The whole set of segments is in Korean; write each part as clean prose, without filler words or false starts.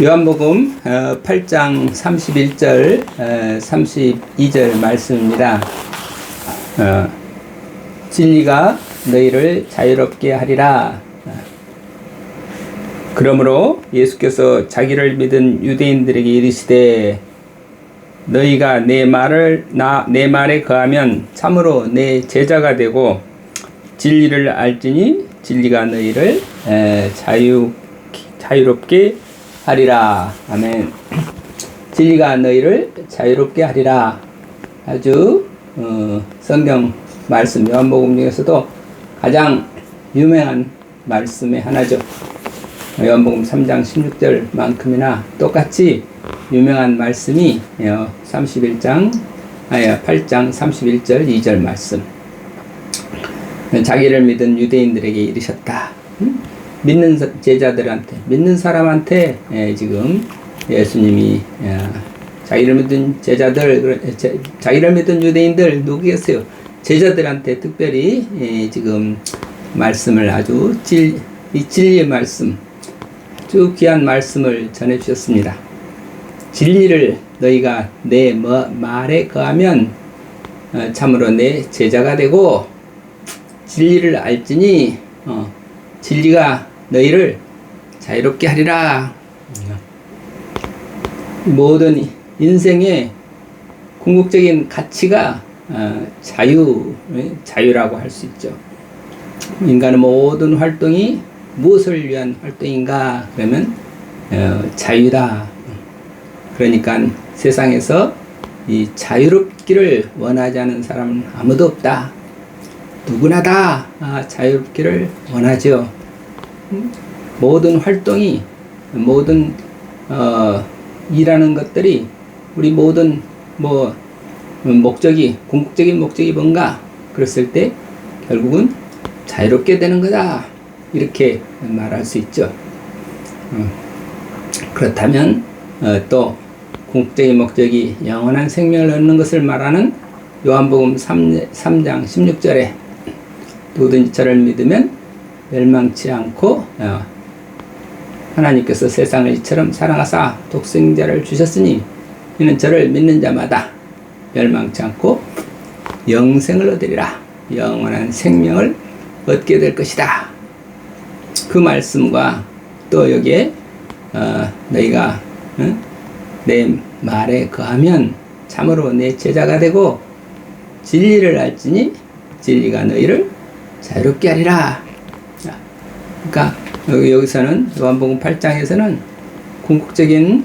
요한복음 8장 31절 32절 말씀입니다. 진리가 너희를 자유롭게 하리라. 그러므로 예수께서 자기를 믿은 유대인들에게 이르시되 너희가 내 말에 거하면 참으로 내 제자가 되고 진리를 알지니 진리가 너희를 자유롭게 하리라. 아멘. 진리가 너희를 자유롭게 하리라. 아주 성경 말씀 요한복음 중에서도 가장 유명한 말씀의 하나죠. 요한복음 3장 16절만큼이나 똑같이 유명한 말씀이 8장 31절 2절 말씀. 자기를 믿은 유대인들에게 이르셨다. 믿는 제자들한테, 믿는 사람한테 지금 예수님이 자기를 믿은 제자들, 자기를 믿은 유대인들 누구겠어요? 제자들한테 특별히 지금 말씀을 아주 이 진리의 말씀, 아주 귀한 말씀을 전해 주셨습니다. 진리를 너희가 내 말에 거하면 참으로 내 제자가 되고 진리를 알지니 진리가 너희를 자유롭게 하리라. 모든 인생의 궁극적인 가치가 자유라고 할 수 있죠. 인간의 모든 활동이 무엇을 위한 활동인가? 그러면 자유다. 그러니까 세상에서 이 자유롭기를 원하지 않은 사람은 아무도 없다. 누구나 다 자유롭기를 원하죠. 모든 활동이, 모든 일하는 것들이 우리 모든 궁극적인 목적이 뭔가 그랬을 때 결국은 자유롭게 되는 거다. 이렇게 말할 수 있죠. 그렇다면 또 궁극적인 목적이 영원한 생명을 얻는 것을 말하는 요한복음 3장 16절에 누구든지 저를 믿으면 멸망치 않고 하나님께서 세상을 이처럼 사랑하사 독생자를 주셨으니 이는 저를 믿는 자마다 멸망치 않고 영생을 얻으리라. 영원한 생명을 얻게 될 것이다. 그 말씀과 또 여기에 너희가 내 말에 거하면 참으로 내 제자가 되고 진리를 알지니 진리가 너희를 자유롭게 하리라. 그러니까 여기서는 요한복음 8장에서는 궁극적인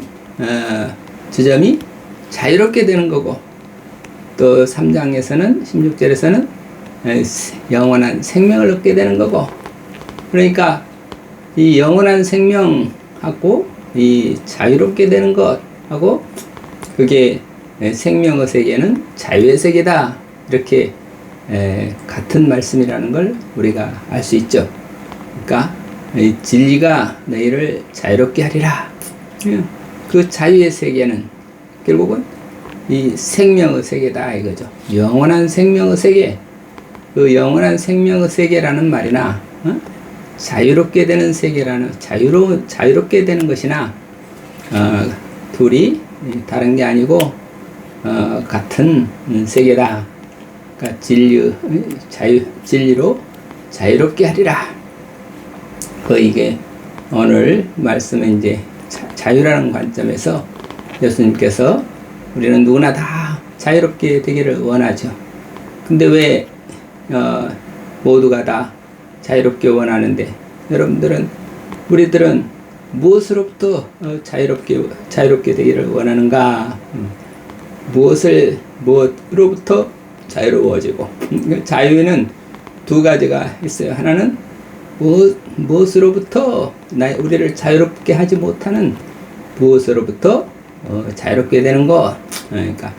지점이 자유롭게 되는 거고, 또 3장에서는 16절에서는 영원한 생명을 얻게 되는 거고, 그러니까 이 영원한 생명하고 이 자유롭게 되는 것하고 그게 생명의 세계는 자유의 세계다. 이렇게 같은 말씀이라는 걸 우리가 알 수 있죠. 그러니까 이 진리가 너희를 자유롭게 하리라. 그 자유의 세계는 결국은 이 생명의 세계다 이거죠. 영원한 생명의 세계. 그 영원한 생명의 세계라는 말이나 자유롭게 되는 세계라는 자유롭게 되는 것이나 둘이 다른 게 아니고 같은 세계다. 그러니까 진리로 자유롭게 하리라. 이게 오늘 말씀에 이제 자유라는 관점에서 예수님께서 우리는 누구나 다 자유롭게 되기를 원하죠. 근데 왜 모두가 다 자유롭게 원하는데 우리들은 무엇으로부터 자유롭게 되기를 원하는가? 무엇으로부터 자유로워지고, 자유에는 두 가지가 있어요. 하나는 무엇으로부터 우리를 자유롭게 하지 못하는 무엇으로부터 자유롭게 되는 것. 그러니까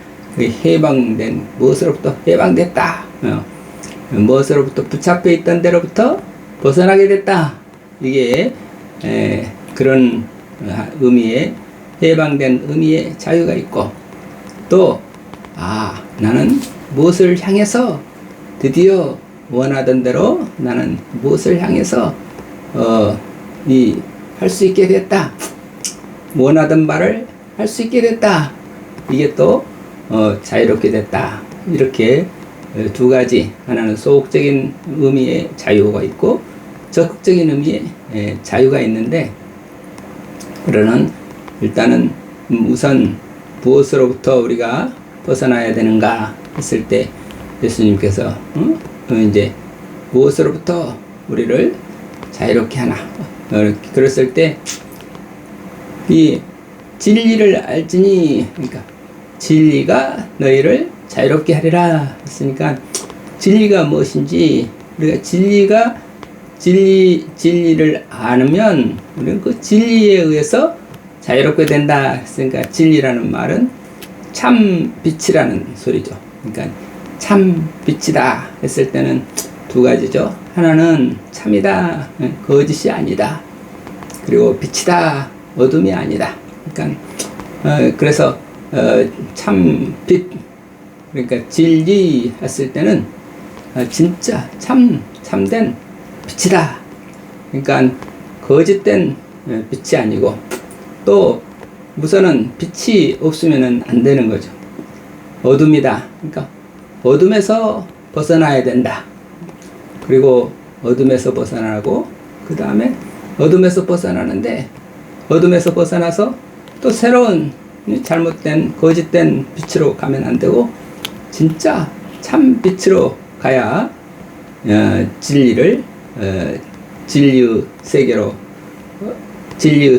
무엇으로부터 해방됐다. 무엇으로부터 붙잡혀 있던 데로부터 벗어나게 됐다. 이게 그런 의미의 해방된 의미의 자유가 있고, 또 나는 무엇을 향해서 드디어 원하던 대로 나는 무엇을 향해서 할 수 있게 됐다. 원하던 바를 할 수 있게 됐다. 이게 또 자유롭게 됐다. 이렇게 두 가지, 하나는 소극적인 의미의 자유가 있고 적극적인 의미의 자유가 있는데, 그러는 일단은 우선 무엇으로부터 우리가 벗어나야 되는가 했을 때 예수님께서 이제 무엇으로부터 우리를 자유롭게 하나, 그랬을 때 이 진리를 알지니, 그러니까 진리가 너희를 자유롭게 하리라 했으니까, 진리가 무엇인지, 우리가 진리를 아면 우리는 그 진리에 의해서 자유롭게 된다 했으니까, 진리라는 말은 참 빛이라는 소리죠. 그러니까 참 빛이다 했을 때는 두 가지죠. 하나는 참이다, 거짓이 아니다. 그리고 빛이다, 어둠이 아니다. 그러니까 그래서 참 빛, 그러니까 진리 했을 때는 진짜 참된 빛이다. 그러니까 거짓된 빛이 아니고, 또 우선은 빛이 없으면 안 되는 거죠. 어둠이다. 그러니까 어둠에서 벗어나야 된다. 그리고 어둠에서 벗어나고, 그 다음에 어둠에서 벗어나는데, 어둠에서 벗어나서 또 새로운 잘못된 거짓된 빛으로 가면 안 되고, 진짜 참 빛으로 가야 진리의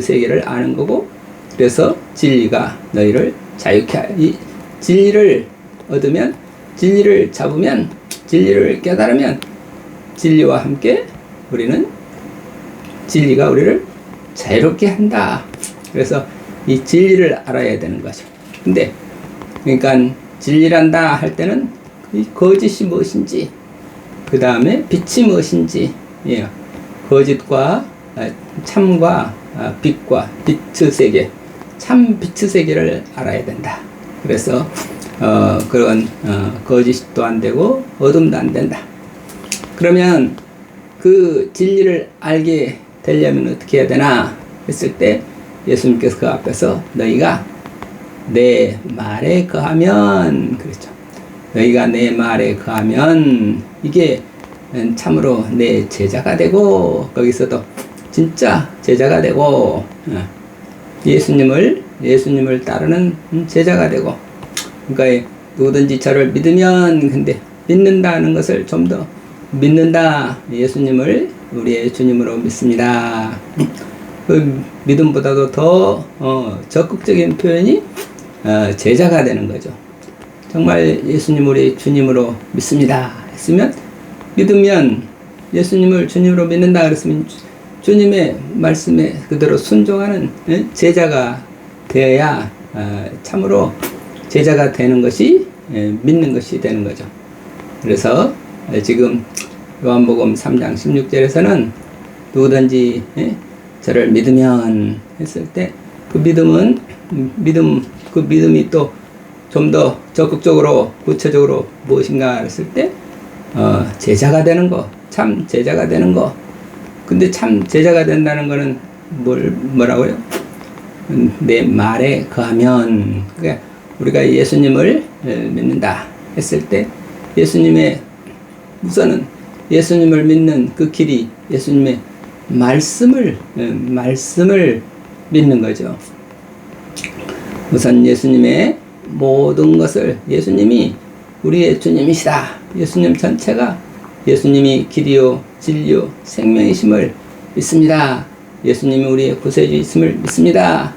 세계를 아는 거고, 그래서 진리가 너희를 자유케 이 진리를 얻으면, 진리를 잡으면, 진리를 깨달으면 진리와 함께 진리가 우리를 자유롭게 한다. 그래서 이 진리를 알아야 되는 거죠. 근데 그러니까 진리란다 할 때는 이 거짓이 무엇인지, 그 다음에 빛이 무엇인지, 거짓과 참과 빛과 빛의 세계, 참 빛의 세계를 알아야 된다. 그래서 그런 거짓도 안 되고 어둠도 안 된다. 그러면 그 진리를 알게 되려면 어떻게 해야 되나 했을 때, 예수님께서 그 앞에서 너희가 내 말에 거하면, 그랬죠. 너희가 내 말에 거하면 이게 참으로 내 제자가 되고, 거기서도 진짜 제자가 되고, 예수님을 따르는 제자가 되고, 그러니까 누구든지 저를 믿으면, 근데 믿는다는 것을 좀 더 믿는다. 예수님을 우리의 주님으로 믿습니다. 그 믿음보다도 더 적극적인 표현이 제자가 되는 거죠. 정말 예수님 우리 주님으로 믿습니다 했으면, 믿으면 예수님을 주님으로 믿는다 그랬으면 주님의 말씀에 그대로 순종하는 제자가 되어야 참으로 제자가 되는 것이, 믿는 것이 되는 거죠. 그래서 지금 요한복음 3장 16절에서는 누구든지 저를 믿으면 했을 때, 그 믿음이 또 좀 더 적극적으로 구체적으로 무엇인가 했을 때 제자가 되는 거, 참 제자가 되는 거. 근데 참 제자가 된다는 거는 뭐라고요? 내 말에 거하면, 그러니까 우리가 예수님을 믿는다 했을 때, 우선은 예수님을 믿는 그 길이 예수님의 말씀을 믿는 거죠. 우선 예수님의 모든 것을, 예수님이 우리의 주님이시다. 예수님 전체가 예수님이 길이요 진리요 생명이심을 믿습니다. 예수님이 우리의 구세주이심을 믿습니다.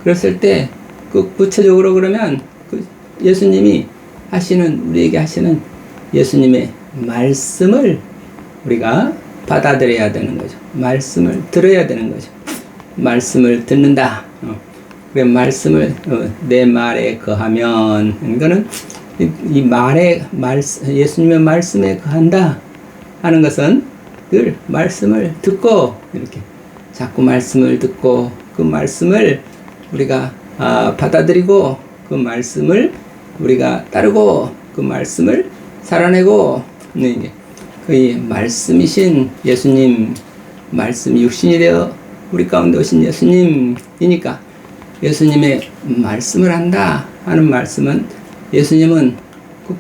그랬을 때 그 구체적으로 그러면 그 예수님이 우리에게 하시는 예수님의 말씀을 우리가 받아들여야 되는 거죠. 말씀을 들어야 되는 거죠. 말씀을 듣는다. 그래, 말씀을 내 말에 거하면, 이거는 이 예수님의 말씀에 거한다 하는 것은 늘 말씀을 듣고, 이렇게 자꾸 말씀을 듣고, 그 말씀을 우리가 받아들이고, 그 말씀을 우리가 따르고, 그 말씀을 살아내고, 그 말씀이신 예수님, 말씀이 육신이 되어 우리 가운데 오신 예수님이니까 예수님의 말씀을 한다 하는 말씀은 예수님은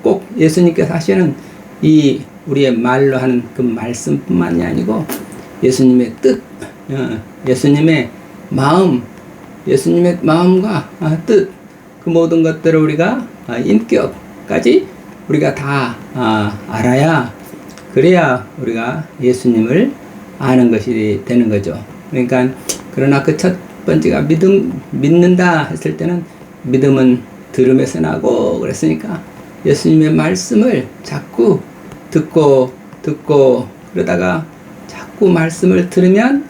꼭 예수님께서 하시는 이 우리의 말로 하는 그 말씀뿐만이 아니고 예수님의 뜻, 예수님의 마음, 예수님의 마음과 뜻, 그 모든 것들을 우리가 인격까지 우리가 다 알아야, 그래야 우리가 예수님을 아는 것이 되는 거죠. 그러니까 그러나 그 첫 번째가 믿는다 했을 때는 믿음은 들음에서 나고 그랬으니까 예수님의 말씀을 자꾸 듣고 그러다가 자꾸 말씀을 들으면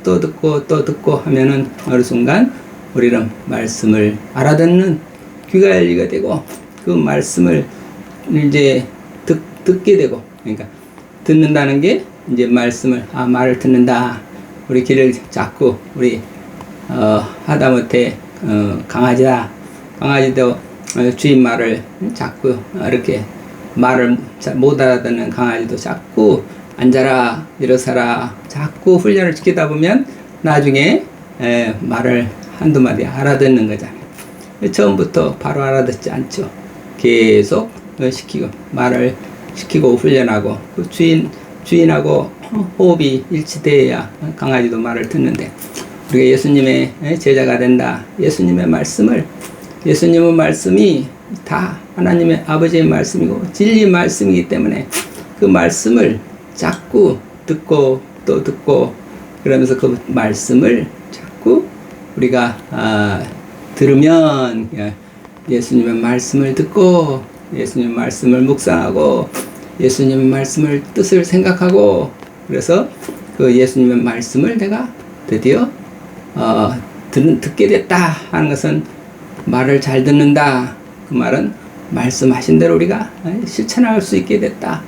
또 듣고 하면은 어느 순간 우리는 말씀을 알아듣는 귀가 열리게 되고 그 말씀을 이제 듣게 되고, 그러니까 듣는다는 게 이제 말을 듣는다. 우리 귀를 자꾸 우리 하다못해 강아지도 주인 말을 자꾸 이렇게 말을 못 알아듣는 강아지도 자꾸 앉아라 일어서라 자꾸 훈련을 시키다 보면 나중에 말을 한두 마디 알아듣는 거잖아요. 처음부터 바로 알아듣지 않죠. 계속 말을 시키고 훈련하고 그 주인하고 호흡이 일치돼야 강아지도 말을 듣는데, 우리가 예수님의 제자가 된다. 예수님의 말씀이 다 하나님의 아버지의 말씀이고 진리 말씀이기 때문에 그 말씀을 자꾸 듣고 또 듣고 그러면서 그 말씀을 자꾸 우리가 들으면 예수님의 말씀을 듣고 예수님의 말씀을 묵상하고 예수님의 말씀을 뜻을 생각하고, 그래서 그 예수님의 말씀을 내가 드디어 듣게 됐다 하는 것은 말을 잘 듣는다. 그 말은 말씀하신 대로 우리가 실천할 수 있게 됐다.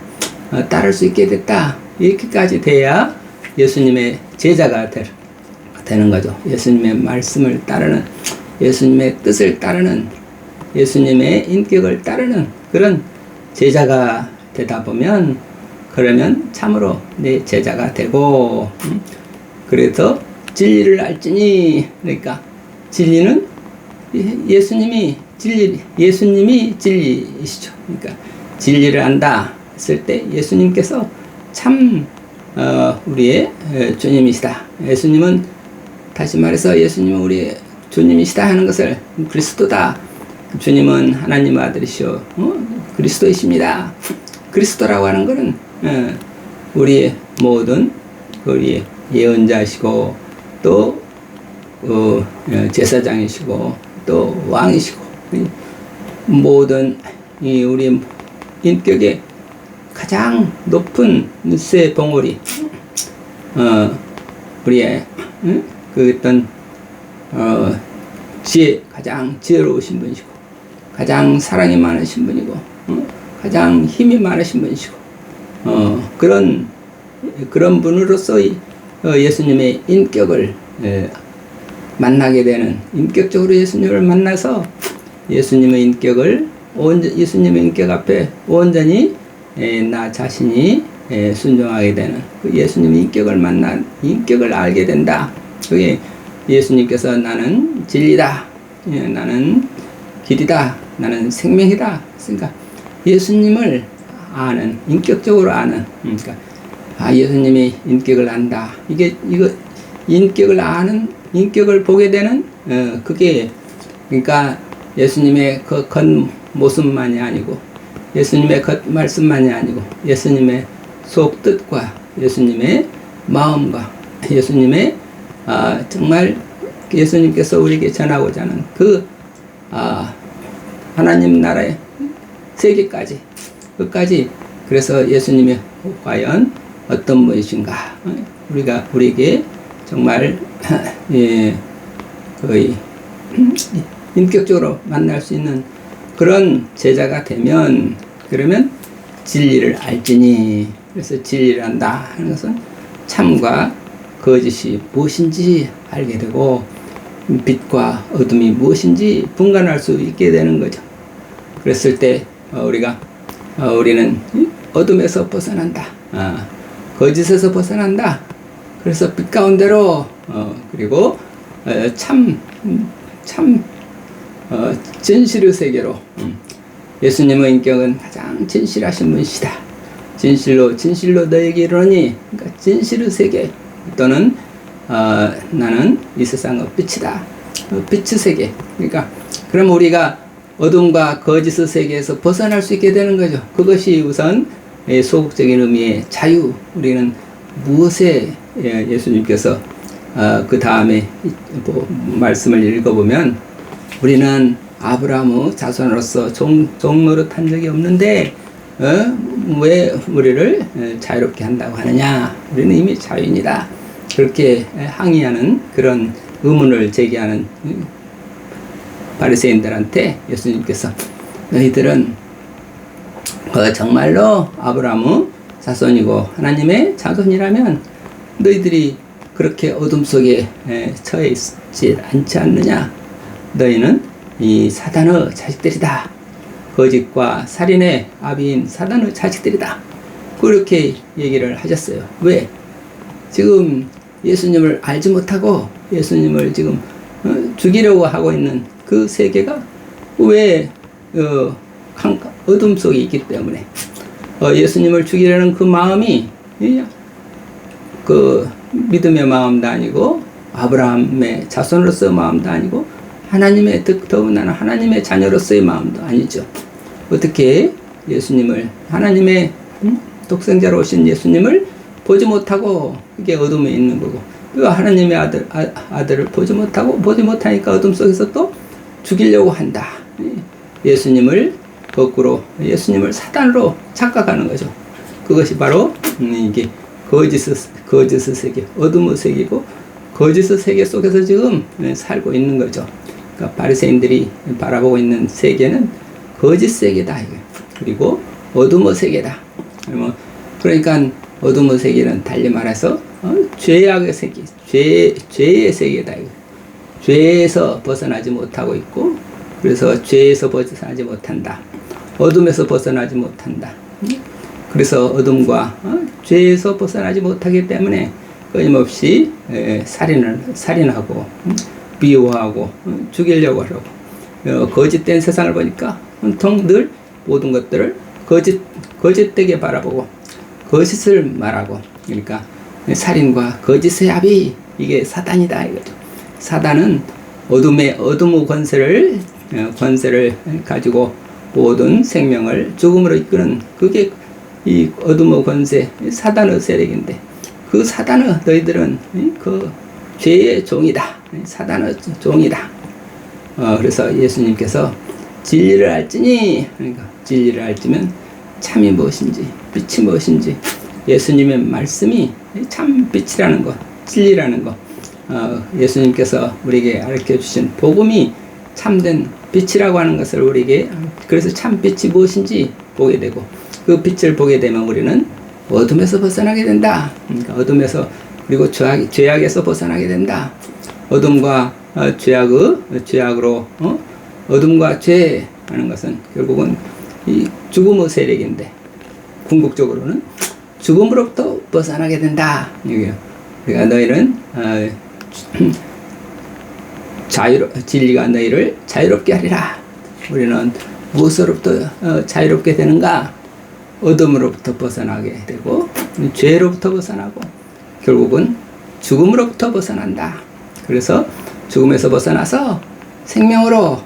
따를 수 있게 됐다. 이렇게까지 돼야 예수님의 제자가 되는 거죠. 예수님의 말씀을 따르는, 예수님의 뜻을 따르는, 예수님의 인격을 따르는 그런 제자가 되다 보면, 그러면 참으로 내 제자가 되고, 그래서 진리를 알지니, 그러니까 진리는 예수님이 진리이시죠. 그러니까 진리를 안다 했을 때 예수님께서 참 우리의 주님이시다. 예수님은, 다시 말해서 예수님은 우리의 주님이시다 하는 것을, 그리스도다. 주님은 하나님 아들이시오. 그리스도이십니다. 그리스도라고 하는 것은 우리의 모든 우리의 예언자이시고 또 제사장이시고 또 왕이시고 모든 이 우리 인격의 가장 높은 새 봉우리, 우리의 그 어떤 가장 지혜로우신 분이시고 가장 사랑이 많으신 분이고 가장 힘이 많으신 분이시고 그런 분으로서 예수님의 인격을 만나게 되는, 인격적으로 예수님을 만나서 예수님의 인격 앞에 온전히 나 자신이 순종하게 되는, 그 예수님의 인격을 알게 된다. 그게 예수님께서 나는 진리다, 나는 길이다, 나는 생명이다. 그러니까 예수님을 아는, 인격적으로 아는, 그러니까 예수님의 인격을 안다. 이거 인격을 아는, 인격을 보게 되는 그게, 그러니까 예수님의 그 겉모습만이 아니고 예수님의 겉말씀만이 아니고 예수님의 속뜻과 예수님의 마음과 예수님의 정말 예수님께서 우리에게 전하고자 하는 그 하나님 나라의 세계까지, 끝까지, 그래서 예수님이 과연 어떤 분이신가, 우리에게 정말 거의 인격적으로 만날 수 있는 그런 제자가 되면, 그러면 진리를 알지니, 그래서 진리를 안다 하는 것은 참과 거짓이 무엇인지 알게 되고 빛과 어둠이 무엇인지 분간할 수 있게 되는 거죠. 그랬을 때 우리는 어둠에서 벗어난다, 거짓에서 벗어난다. 그래서 빛 가운데로, 그리고 참 진실의 세계로 예수님의 인격은 가장 진실하신 분이시다. 진실로 너에게 이르노니, 그러니까 진실의 세계 또는 나는 이 세상의 빛이다. 빛의 세계. 그러니까 그럼 우리가 어둠과 거짓의 세계에서 벗어날 수 있게 되는 거죠. 그것이 우선 소극적인 의미의 자유. 우리는 무엇에 예수님께서 그 다음에 말씀을 읽어보면 우리는 아브라함의 자손으로서 종노릇한 적이 없는데 왜 우리를 자유롭게 한다고 하느냐. 우리는 이미 자유인이다. 그렇게 항의하는 그런 의문을 제기하는 바리새인들한테 예수님께서 너희들은 정말로 아브라함의 자손이고 하나님의 자손이라면 너희들이 그렇게 어둠 속에 처해 있지 않지 않느냐. 너희는 이 사단의 자식들이다. 거짓과 살인의 아비인 사단의 자식들이다. 그렇게 얘기를 하셨어요. 왜? 지금 예수님을 알지 못하고 예수님을 지금 죽이려고 하고 있는 그 세계가 왜 어둠 속에 있기 때문에 예수님을 죽이려는 그 마음이 그 믿음의 마음도 아니고 아브라함의 자손으로서의 마음도 아니고 하나님의 더군다나 하나님의 자녀로서의 마음도 아니죠. 어떻게 예수님을 하나님의 독생자로 오신 예수님을 보지 못하고 이게 어둠에 있는 거고 그 하나님의 아들을 보지 못하니까 어둠 속에서 또 죽이려고 한다. 예수님을 거꾸로 예수님을 사단으로 착각하는 거죠. 그것이 바로 이게 거짓의 세계, 어둠의 세계고 거짓의 세계 속에서 지금 살고 있는 거죠. 그러니까 바리새인들이 바라보고 있는 세계는 거짓 세계다. 그리고 어둠의 세계다. 그러니까 어둠의 세계는 달리 말해서 죄악의 세계, 죄의 세계다. 죄에서 벗어나지 못하고 있고 그래서 죄에서 벗어나지 못한다. 어둠에서 벗어나지 못한다. 그래서 어둠과 죄에서 벗어나지 못하기 때문에 끊임없이 살인하고 비호하고 죽이려고 하려고 거짓된 세상을 보니까 온통 늘 모든 것들을 거짓되게 바라보고 거짓을 말하고 그러니까 살인과 거짓의 합이 이게 사단이다 이거죠. 사단은 어둠의 권세를 가지고 모든 생명을 죽음으로 이끄는 그게 이 어둠의 권세 사단의 세력인데 그 사단의 너희들은 그 죄의 종이다. 사단의 종이다. 그래서 예수님께서 진리를 알지니 그러니까 진리를 알지면 참이 무엇인지 빛이 무엇인지 예수님의 말씀이 참 빛이라는 것 진리라는 것 예수님께서 우리에게 가르쳐 주신 복음이 참된 빛이라고 하는 것을 우리에게 그래서 참 빛이 무엇인지 보게 되고 그 빛을 보게 되면 우리는 어둠에서 벗어나게 된다. 그러니까 어둠에서 그리고 죄악에서 벗어나게 된다. 어둠과 죄악으로 어둠과 죄 하는 것은 결국은 이 죽음의 세력인데 궁극적으로는 죽음으로부터 벗어나게 된다. 그러니까 너희는 진리가 너희를 자유롭게 하리라. 우리는 무엇으로부터 자유롭게 되는가? 어둠으로부터 벗어나게 되고 죄로부터 벗어나고 결국은 죽음으로부터 벗어난다. 그래서 죽음에서 벗어나서 생명으로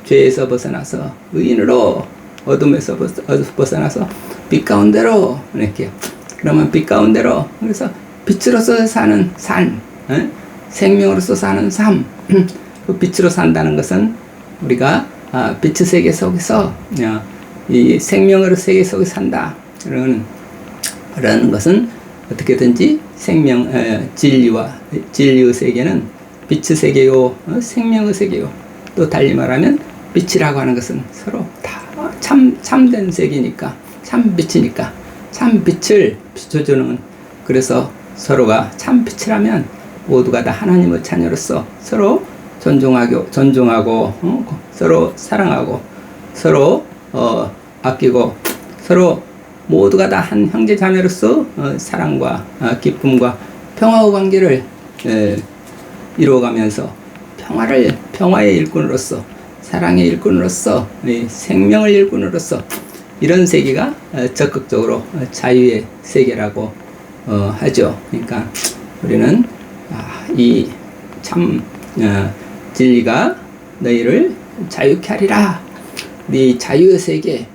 죄에서 벗어나서 의인으로 어둠에서 벗어나서 빛 가운데로 이렇게 그러면 빛 가운데로 그래서 빛으로서 사는 삶 생명으로서 사는 삶 그 빛으로 산다는 것은 우리가 빛의 세계 속에서 이 생명으로 세계 속에 산다. 그러는 것은 어떻게든지 진리의 세계는 빛의 세계요, 생명의 세계요. 또 달리 말하면 빛이라고 하는 것은 서로 다 참된 세계니까, 참 빛이니까, 참 빛을 비춰주는 그래서 서로가 참 빛이라면 모두가 다 하나님의 자녀로서 서로 존중하고 서로 사랑하고 서로 아끼고 서로 모두가 다 한 형제 자매로서 사랑과 기쁨과 평화의 관계를 이루어가면서 평화의 일꾼으로서, 사랑의 일꾼으로서, 생명의 일꾼으로서 이런 세계가 적극적으로 자유의 세계라고 하죠. 그러니까 우리는 이 참 진리가 너희를 자유케 하리라. 이 자유의 세계,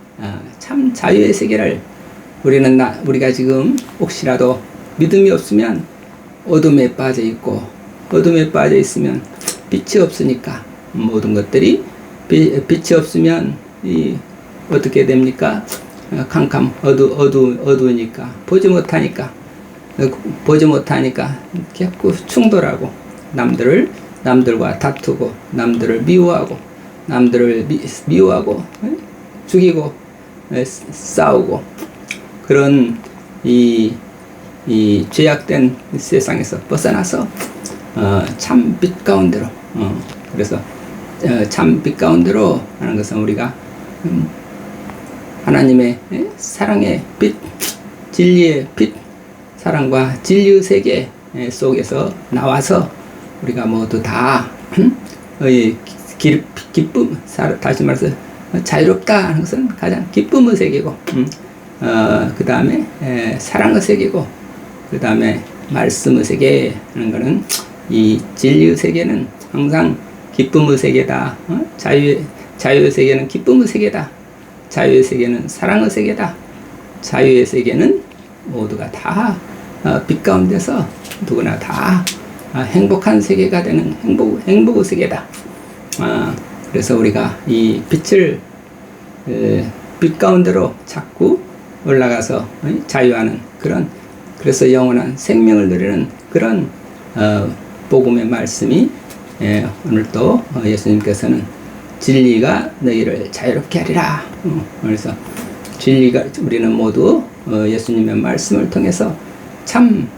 참 자유의 세계를 우리가 지금 혹시라도 믿음이 없으면 어둠에 빠져 있고, 어둠에 빠져 있으면 빛이 없으니까 모든 것들이 빛이 없으면 어떻게 됩니까? 어두우니까 보지 못하니까 자꾸 충돌하고 남들과 다투고 남들을 미워하고 죽이고 싸우고 그런 이 죄악된 세상에서 벗어나서 참 빛 가운데로 그래서 참 빛 가운데로 하는 것은 우리가 하나님의 사랑의 빛, 진리의 빛, 사랑과 진리의 세계 속에서 나와서 우리가 모두 다 기쁨, 다시 말해서 자유롭다 하는 것은 가장 기쁨의 세계고, 그 다음에 사랑의 세계고, 그 다음에 말씀의 세계 하는 것은 이 진리의 세계는 항상 기쁨의 세계다. 자유의 세계는 기쁨의 세계다. 자유의 세계는 사랑의 세계다. 자유의 세계는 모두가 다 빛 가운데서 누구나 다 행복한 세계가 되는 행복의 세계다. 그래서 우리가 이 빛을 빛 가운데로 자꾸 올라가서 자유하는 그래서 영원한 생명을 누리는 그런 복음의 말씀이 오늘 또 예수님께서는 진리가 너희를 자유롭게 하리라. 그래서 우리는 모두 예수님의 말씀을 통해서 참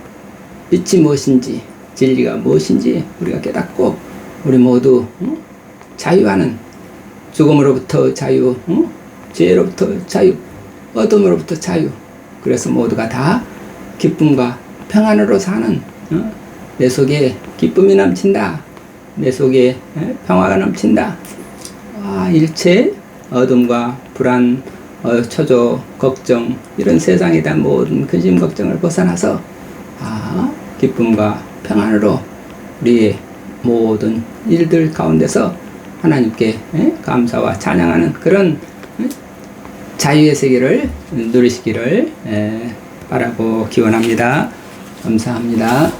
빛이 무엇인지, 진리가 무엇인지 우리가 깨닫고 우리 모두 자유하는, 죽음으로부터 자유, 죄로부터 자유, 어둠으로부터 자유. 그래서 모두가 다 기쁨과 평안으로 사는, 내 속에 기쁨이 넘친다, 내 속에 평화가 넘친다. 일체 어둠과 불안, 초조, 걱정, 이런 세상에 대한 모든 근심 걱정을 벗어나서 기쁨과 평안으로 우리의 모든 일들 가운데서 하나님께 감사와 찬양하는 그런 자유의 세계를 누리시기를 바라고 기원합니다. 감사합니다.